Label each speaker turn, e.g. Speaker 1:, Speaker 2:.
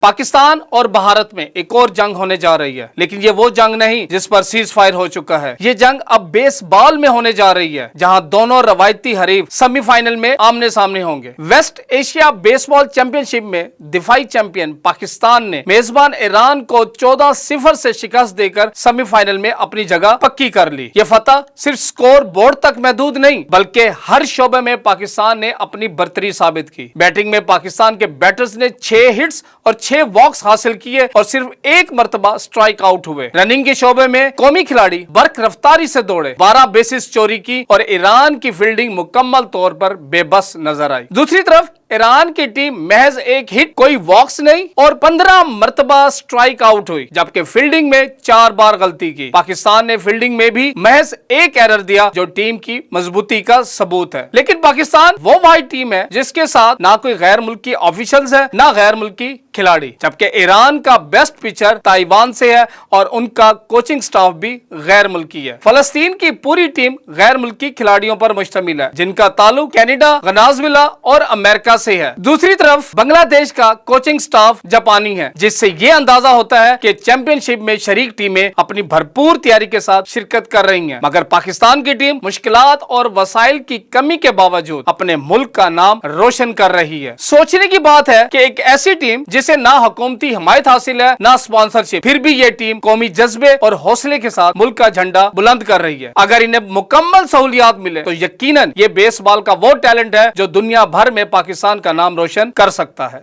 Speaker 1: पाकिस्तान और भारत में एक और जंग होने जा रही है, लेकिन ये वो जंग नहीं जिस पर सीज फायर हो चुका है। ये जंग अब बेसबॉल में होने जा रही है, जहां दोनों रवायती हरीफ सेमीफाइनल में आमने सामने होंगे। वेस्ट एशिया बेसबॉल चैंपियनशिप में दिफाई चैंपियन पाकिस्तान ने मेजबान ईरान को 14-0 से शिकस्त देकर सेमीफाइनल में अपनी जगह पक्की कर ली। ये फतह सिर्फ स्कोर बोर्ड तक महदूद नहीं, बल्कि हर शोबे में पाकिस्तान ने अपनी बर्तरी साबित की। बैटिंग में पाकिस्तान के बैटर्स ने 6 हिट्स और 6 वॉक्स हासिल किए और सिर्फ एक मर्तबा स्ट्राइक आउट हुए। रनिंग के शोबे में कौमी खिलाड़ी बर्क रफ्तारी से दौड़े, 12 बेसिस चोरी की और ईरान की फील्डिंग मुकम्मल तौर पर बेबस नजर आई। दूसरी तरफ ईरान की टीम महज एक हिट, कोई वॉक्स नहीं और 15 मर्तबा स्ट्राइक आउट हुई, जबकि फील्डिंग में 4 बार गलती की। पाकिस्तान ने फील्डिंग में भी महज एक एरर दिया, जो टीम की मजबूती का सबूत है। लेकिन पाकिस्तान वो वाहिद टीम है जिसके साथ ना कोई गैर मुल्की ऑफिशियल्स है, ना गैर मुल्की खिलाड़ी, जबकि ईरान का बेस्ट पिचर ताइवान से है और उनका कोचिंग स्टाफ भी गैर मुल्की है। फलस्तीन की पूरी टीम गैर मुल्की खिलाड़ियों पर मुश्तमिल है, जिनका ताल्लुक कनाडा, वेनेजुएला और अमेरिका से है। दूसरी तरफ बांग्लादेश का कोचिंग स्टाफ जापानी है, जिससे ये अंदाजा होता है कि चैंपियनशिप में शरीक टीमें अपनी भरपूर तैयारी के साथ शिरकत कर रही हैं। मगर पाकिस्तान की टीम मुश्किलात और वसाइल की कमी के बावजूद अपने मुल्क का नाम रोशन कर रही है। सोचने की बात है कि एक ऐसी टीम जिसे ना हुकूमती हिमायत हासिल है, ना स्पॉन्सरशिप, फिर भी ये टीम कौमी जज्बे और हौसले के साथ मुल्क का झंडा बुलंद कर रही है। अगर इन्हें मुकम्मल सहूलियात मिले तो यकीनन ये बेसबॉल का वो टैलेंट है जो दुनिया भर में पाकिस्तान का नाम रोशन कर सकता है।